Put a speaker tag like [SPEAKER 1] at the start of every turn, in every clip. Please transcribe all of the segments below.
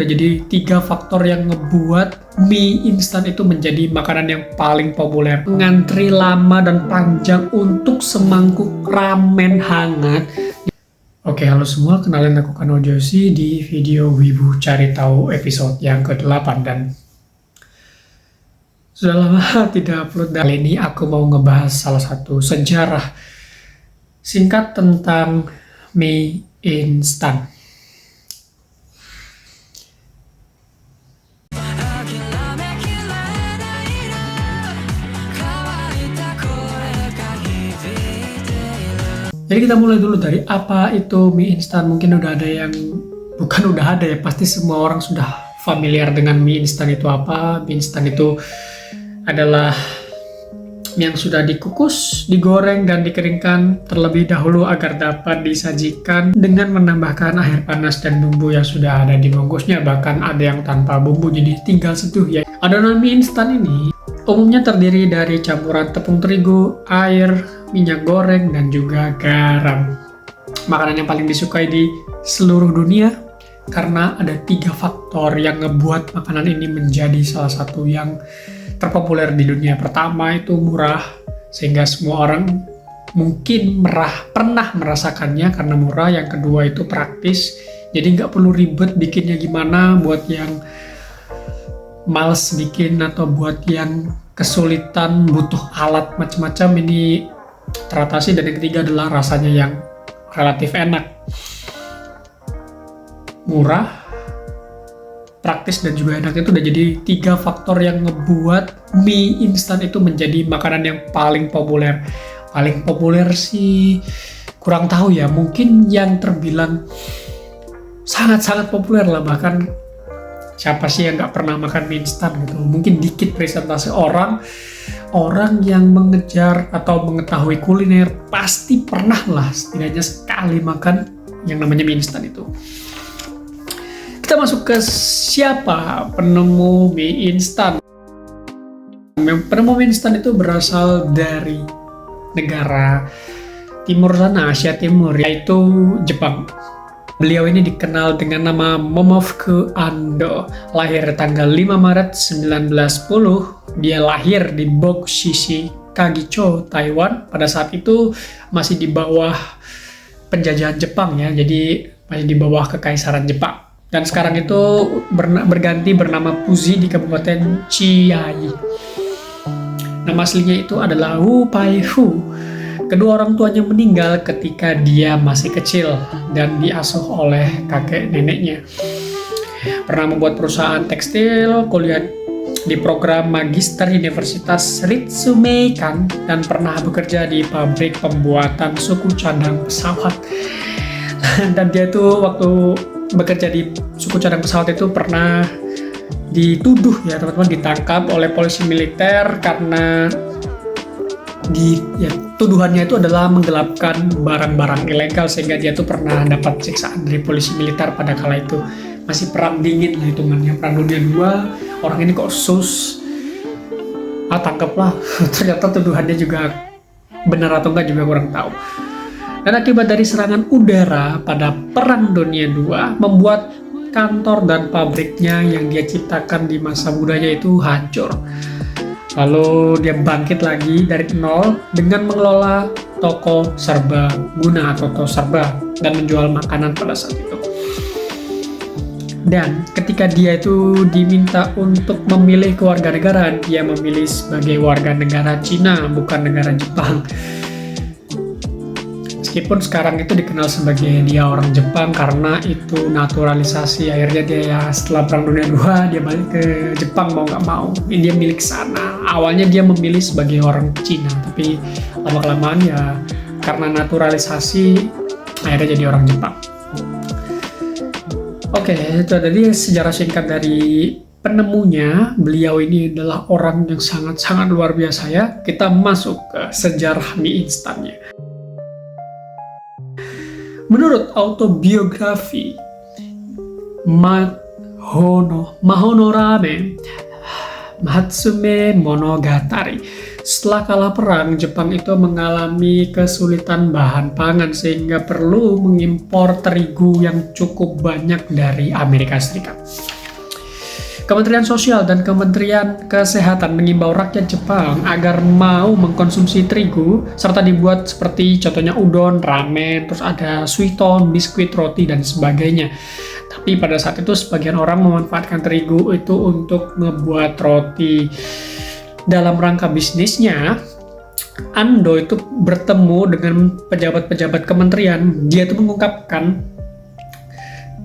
[SPEAKER 1] Jadi 3 faktor yang ngebuat mie instan itu menjadi makanan yang paling populer. Ngantri lama dan panjang untuk semangkuk ramen hangat. Oke, halo semua, kenalin aku Kano Joshi di video Wibu Cari Tahu episode yang ke-8 dan sudah lama tidak upload. Kali ini aku mau ngebahas salah satu sejarah singkat tentang mie instan. Jadi kita mulai dulu dari apa itu mie instan. Mungkin udah ada yang, bukan udah ada ya, pasti semua orang sudah familiar dengan mie instan itu apa. Mie instan itu adalah yang sudah dikukus, digoreng, dan dikeringkan terlebih dahulu agar dapat disajikan dengan menambahkan air panas dan bumbu yang sudah ada di bungkusnya. Bahkan ada yang tanpa bumbu, jadi tinggal seduh ya. Adonan mie instan ini umumnya terdiri dari campuran tepung terigu, air, minyak goreng, dan juga garam. Makanan yang paling disukai di seluruh dunia karena ada 3 faktor yang ngebuat makanan ini menjadi salah satu yang terpopuler di dunia. Pertama itu murah, sehingga semua orang mungkin pernah merasakannya karena murah. Yang kedua itu praktis, jadi nggak perlu ribet bikinnya gimana. Buat yang males bikin atau buat yang kesulitan butuh alat macam-macam, ini teratasi. Dan yang ketiga adalah rasanya yang relatif enak, murah, praktis, dan juga enak. Itu udah jadi 3 faktor yang ngebuat mie instan itu menjadi makanan yang paling populer. Paling populer sih kurang tahu ya, mungkin yang terbilang sangat-sangat populer lah. Bahkan siapa sih yang nggak pernah makan mie instan gitu? Mungkin dikit presentasi orang yang mengejar atau mengetahui kuliner pasti pernah lah setidaknya sekali makan yang namanya mie instan itu. Kita masuk ke siapa penemu mie instan. Penemu mie instan itu berasal dari negara timur sana, Asia Timur, yaitu Jepang. Beliau ini dikenal dengan nama Momofuku Ando. Lahir tanggal 5 Maret 1910. Dia lahir di Bokushishi, Kagicho, Taiwan. Pada saat itu masih di bawah penjajahan Jepang ya, jadi masih di bawah kekaisaran Jepang. Dan sekarang itu berganti bernama Fuji di Kabupaten Chiai. Nama aslinya itu adalah Wu Pai Fu. Kedua orang tuanya meninggal ketika dia masih kecil dan diasuh oleh kakek neneknya. Pernah membuat perusahaan tekstil, kuliah di program Magister Universitas Ritsumeikan, dan pernah bekerja di pabrik pembuatan suku cadang pesawat. Dan dia tuh waktu bekerja di suku cadang pesawat itu pernah dituduh ya teman-teman, ditangkap oleh polisi militer karena tuduhannya itu adalah menggelapkan barang-barang ilegal, sehingga dia tuh pernah dapat siksaan dari polisi militer pada kala itu. Masih perang dingin lah hitungannya, perang dunia 2. Orang ini kok tangkaplah. Ternyata tuduhannya juga benar atau enggak juga kurang tahu. Dan akibat dari serangan udara pada perang dunia 2 membuat kantor dan pabriknya yang dia ciptakan di masa mudanya itu hancur. Lalu dia bangkit lagi dari nol dengan mengelola toko serbaguna atau toko serba dan menjual makanan pada saat itu. Dan ketika dia itu diminta untuk memilih kewarganegaraan, dia memilih sebagai warga negara Cina, bukan negara Jepang. Meskipun sekarang itu dikenal sebagai dia orang Jepang karena itu naturalisasi. Akhirnya dia ya setelah Perang Dunia II dia balik ke Jepang mau nggak mau. Dia milik sana. Awalnya dia memilih sebagai orang Cina, tapi lama-kelamaan ya karena naturalisasi akhirnya jadi orang Jepang. Oke, itu tadi sejarah singkat dari penemunya. Beliau ini adalah orang yang sangat-sangat luar biasa ya. Kita masuk ke sejarah mie instannya. Menurut autobiografi Mahono Ramen, Matsume Monogatari. Setelah kalah perang, Jepang itu mengalami kesulitan bahan pangan sehingga perlu mengimpor terigu yang cukup banyak dari Amerika Serikat. Kementerian Sosial dan Kementerian Kesehatan mengimbau rakyat Jepang agar mau mengkonsumsi terigu serta dibuat seperti contohnya udon, ramen, terus ada suiton, biskuit, roti, dan sebagainya. Tapi pada saat itu sebagian orang memanfaatkan terigu itu untuk ngebuat roti. Dalam rangka bisnisnya, Ando itu bertemu dengan pejabat-pejabat kementerian. Dia itu mengungkapkan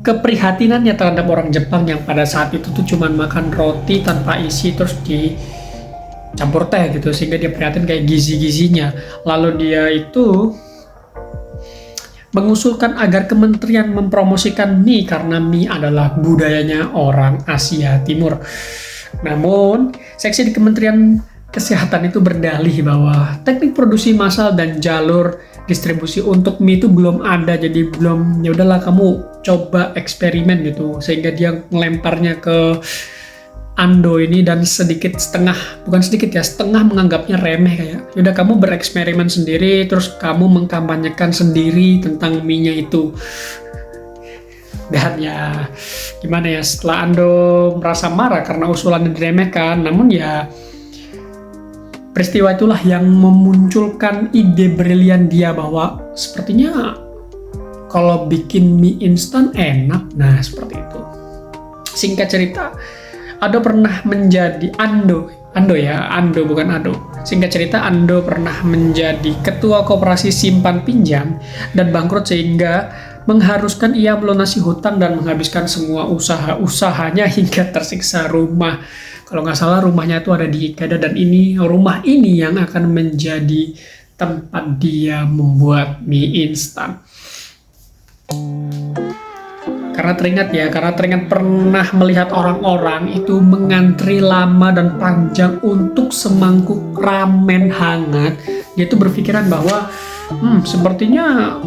[SPEAKER 1] keprihatinannya terhadap orang Jepang yang pada saat itu tuh cuman makan roti tanpa isi terus dicampur teh gitu, sehingga dia prihatin kayak gizi-gizinya. Lalu dia itu mengusulkan agar kementerian mempromosikan mie karena mie adalah budayanya orang Asia Timur. Namun, seksi di Kementerian Kesehatan itu berdalih bahwa teknik produksi massal dan jalur distribusi untuk mie itu belum ada, jadi belum, ya udahlah kamu coba eksperimen gitu, sehingga dia ngelemparnya ke Ando ini dan setengah menganggapnya remeh, kayak yaudah kamu bereksperimen sendiri terus kamu mengkampanyekan sendiri tentang mie-nya itu. Dan ya gimana ya, setelah Ando merasa marah karena usulannya diremehkan, namun ya peristiwa itulah yang memunculkan ide brilian dia bahwa sepertinya kalau bikin mie instan enak. Nah, seperti itu. Singkat cerita, Ando pernah menjadi ketua koperasi simpan pinjam dan bangkrut sehingga mengharuskan ia melunasi hutang dan menghabiskan semua usaha-usahanya hingga tersiksa rumah. Kalau nggak salah rumahnya itu ada di Ikeda, dan rumah ini yang akan menjadi tempat dia membuat mie instan. Karena teringat pernah melihat orang-orang itu mengantri lama dan panjang untuk semangkuk ramen hangat. Dia tuh berpikiran bahwa sepertinya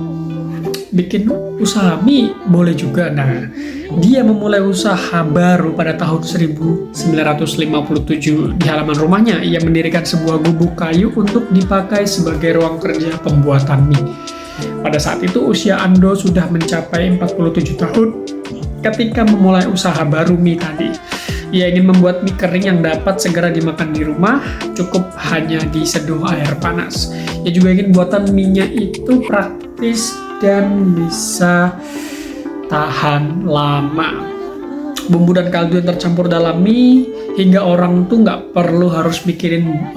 [SPEAKER 1] bikin usaha mie boleh juga. Nah, dia memulai usaha baru pada tahun 1957. Di halaman rumahnya, ia mendirikan sebuah gubuk kayu untuk dipakai sebagai ruang kerja pembuatan mie. Pada saat itu usia Ando sudah mencapai 47 tahun ketika memulai usaha baru mie tadi. Ia ingin membuat mie kering yang dapat segera dimakan di rumah, cukup hanya diseduh air panas. Ia juga ingin buatan mie-nya itu praktis dan bisa tahan lama. Bumbu dan kaldu yang tercampur dalam mie hingga orang tuh nggak perlu harus mikirin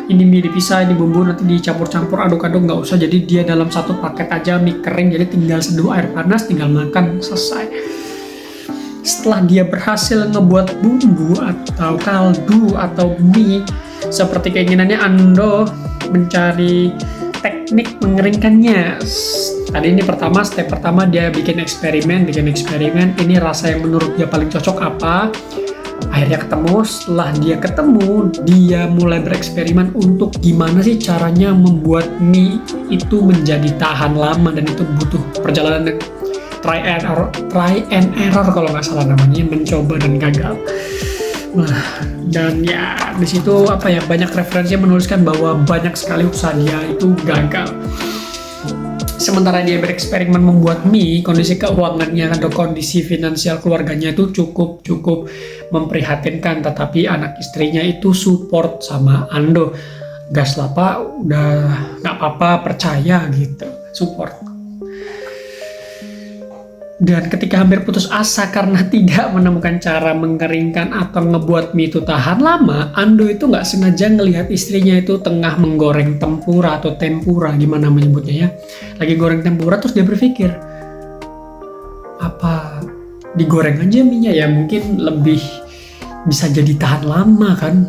[SPEAKER 1] ini mie dipisah, ini bumbu nanti dicampur-campur, aduk-aduk, nggak usah. Jadi dia dalam satu paket aja mie kering, jadi tinggal seduh air panas, tinggal makan, selesai. Setelah dia berhasil ngebuat bumbu atau kaldu atau mie seperti keinginannya, Ando mencari teknik mengeringkannya. Tadi ini step pertama dia bikin eksperimen. Ini rasa yang menurut dia paling cocok apa. Akhirnya ketemu. Setelah dia ketemu, dia mulai bereksperimen untuk gimana sih caranya membuat mie itu menjadi tahan lama, dan itu butuh perjalanan try and error kalau nggak salah namanya, mencoba dan gagal. Nah, dan ya di situ banyak referensi yang menuliskan bahwa banyak sekali usaha dia itu gagal. Sementara dia bereksperimen membuat mie, kondisi keuangannya atau kondisi finansial keluarganya itu cukup memprihatinkan, tetapi anak istrinya itu support sama Ando. Gas lah Pak, udah nggak apa-apa, percaya gitu, support. Dan ketika hampir putus asa karena tidak menemukan cara mengeringkan atau ngebuat mie itu tahan lama, Ando itu nggak sengaja ngelihat istrinya itu tengah menggoreng tempura atau tempura, gimana menyebutnya ya. Lagi goreng tempura, terus dia berpikir, apa digoreng aja mie-nya ya, mungkin lebih bisa jadi tahan lama kan.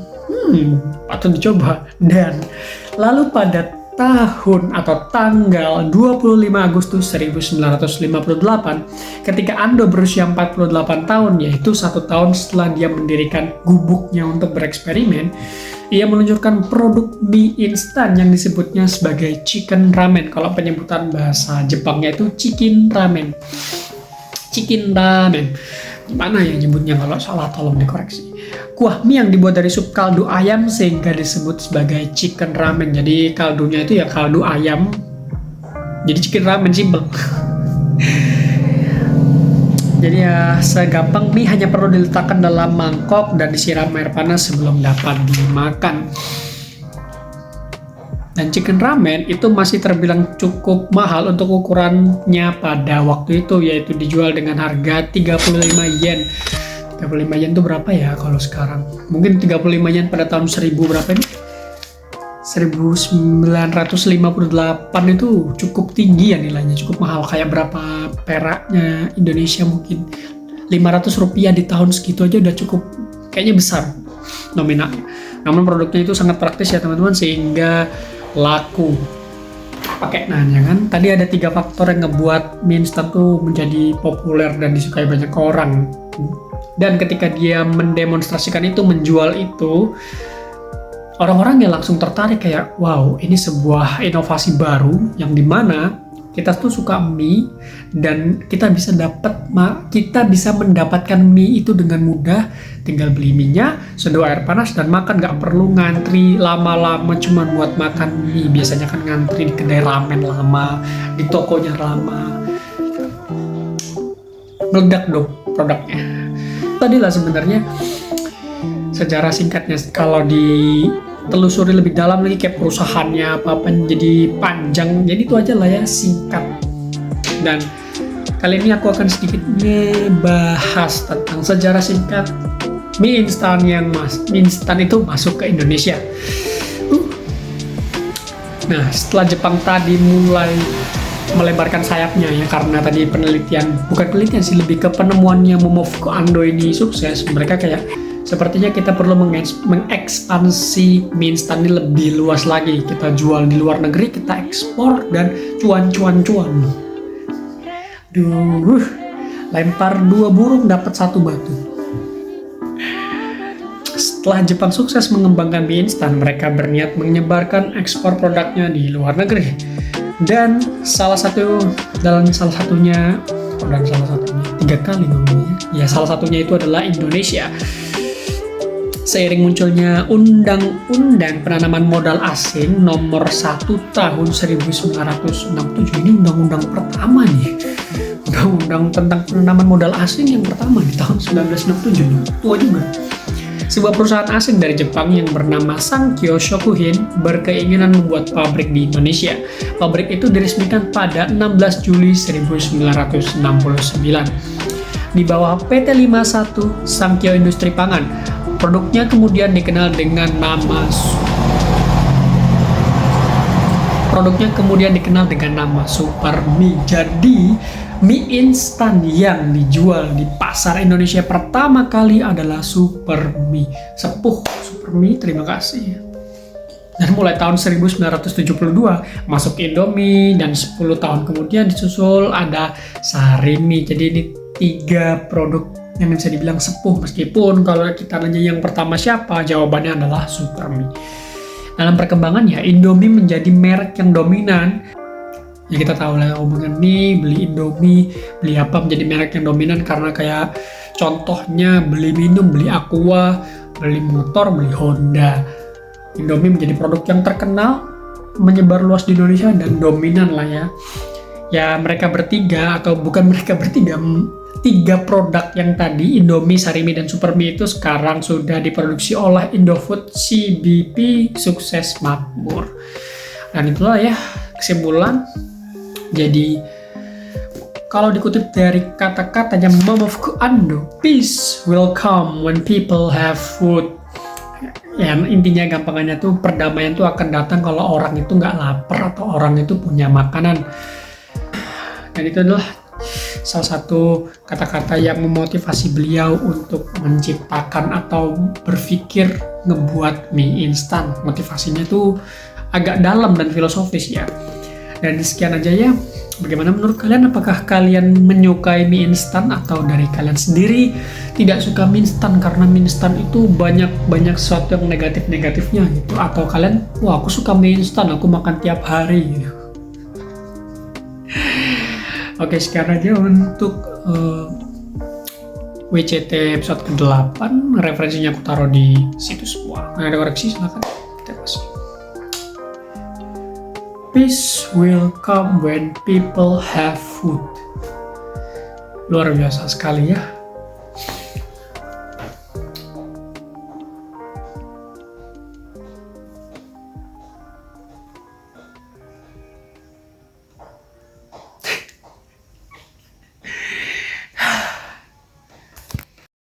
[SPEAKER 1] Patut dicoba. Dan lalu pada tahun atau tanggal 25 Agustus 1958, ketika Ando berusia 48 tahun, yaitu 1 tahun setelah dia mendirikan gubuknya untuk bereksperimen, ia meluncurkan produk mie instan yang disebutnya sebagai chicken ramen. Kalau penyebutan bahasa Jepangnya itu chicken ramen. Gimana ya nyebutnya, kalau salah tolong dikoreksi. Kuah mie yang dibuat dari sup kaldu ayam sehingga disebut sebagai chicken ramen. Jadi kaldunya itu ya kaldu ayam. Jadi chicken ramen, simple. Jadi ya segampang mie hanya perlu diletakkan dalam mangkok dan disiram air panas sebelum dapat dimakan. Dan chicken ramen itu masih terbilang cukup mahal untuk ukurannya pada waktu itu, yaitu dijual dengan harga 35 yen. 35 yen itu berapa ya kalau sekarang? Mungkin 35 yen pada tahun 1000 berapa ini? 1958 itu cukup tinggi ya nilainya, cukup mahal. Kayak berapa peraknya Indonesia mungkin. 500 rupiah di tahun segitu aja udah cukup, kayaknya besar nominalnya. Namun produknya itu sangat praktis ya teman-teman, sehingga laku. Pakai nanya kan, tadi ada 3 faktor yang ngebuat mie instan tuh menjadi populer dan disukai banyak orang. Dan ketika dia mendemonstrasikan itu, menjual itu, orang-orang yang langsung tertarik kayak, wow, ini sebuah inovasi baru yang dimana kita tuh suka mie dan kita bisa mendapatkan mie itu dengan mudah. Tinggal beli minyak, seduh air panas dan makan, nggak perlu ngantri lama-lama cuma buat makan mie. Biasanya kan ngantri di kedai ramen lama, di tokonya lama. Meledak dong produknya. Tadilah sebenarnya sejarah singkatnya, kalau ditelusuri lebih dalam lagi kayak perusahaannya apa jadi panjang. Jadi itu aja lah ya, singkat. Dan kali ini aku akan sedikit ngebahas tentang sejarah singkat mie instan itu masuk ke Indonesia. Nah, setelah Jepang tadi mulai melebarkan sayapnya ya, karena tadi bukan penelitian sih, lebih ke penemuannya Momofuku Ando ini sukses, mereka kayak sepertinya kita perlu mengekspansi mie instan ini lebih luas lagi. Kita jual di luar negeri, kita ekspor dan cuan. Duh, lempar 2 burung dapat 1 batu. Setelah Jepang sukses mengembangkan mie instan, mereka berniat menyebarkan ekspor produknya di luar negeri. Dan salah satunya 3 kali ngomongnya. Ya, salah satunya itu adalah Indonesia. Seiring munculnya Undang-Undang Penanaman Modal Asing Nomor 1 Tahun 1967, ini undang-undang pertama nih. Undang-undang tentang penanaman modal asing yang pertama di tahun 1967. Tua juga. Sebuah perusahaan asing dari Jepang yang bernama Sankyo Shokuhin berkeinginan membuat pabrik di Indonesia. Pabrik itu diresmikan pada 16 Juli 1969 di bawah PT 51 Sankyo Industri Pangan. Produknya kemudian dikenal dengan nama Super Mie. Jadi mie instan yang dijual di pasar Indonesia pertama kali adalah Super Mie. Sepuh Super Mie, terima kasih. Dan mulai tahun 1972 masuk Indomie, dan 10 tahun kemudian disusul ada Sarimi. Jadi ini 3 produk yang bisa dibilang sepuh, meskipun kalau kita nanya yang pertama siapa, jawabannya adalah Super Mie. Dalam perkembangannya, Indomie menjadi merek yang dominan. Ya kita tahu lah, ngomongin mie, beli Indomie, beli apa menjadi merek yang dominan, karena kayak contohnya beli minum, beli Aqua, beli motor, beli Honda. Indomie menjadi produk yang terkenal, menyebar luas di Indonesia dan dominan lah ya. Ya mereka bertiga, atau bukan mereka bertiga, 3 produk yang tadi, Indomie, Sarimi, dan Super Mie itu sekarang sudah diproduksi oleh Indofood, CBP, sukses makmur. Dan itulah ya kesimpulan. Jadi kalau dikutip dari kata-katanya Momofuku Ando, peace will come when people have food. Ya intinya gampangannya tuh, perdamaian tuh akan datang kalau orang itu nggak lapar atau orang itu punya makanan. Dan itu adalah salah satu kata-kata yang memotivasi beliau untuk menciptakan atau berpikir ngebuat mie instan. Motivasinya tuh agak dalam dan filosofis ya. Dan sekian aja ya. Bagaimana menurut kalian? Apakah kalian menyukai mie instan, atau dari kalian sendiri tidak suka mie instan karena mie instan itu banyak sesuatu yang negatifnya gitu? Atau kalian, wah aku suka mie instan, aku makan tiap hari gitu. Oke, sekian aja untuk WCT episode ke-8, referensinya aku taruh di situ semua. Nah, ada koreksi silakan kita kasih. Peace will come when people have food. Luar biasa sekali ya.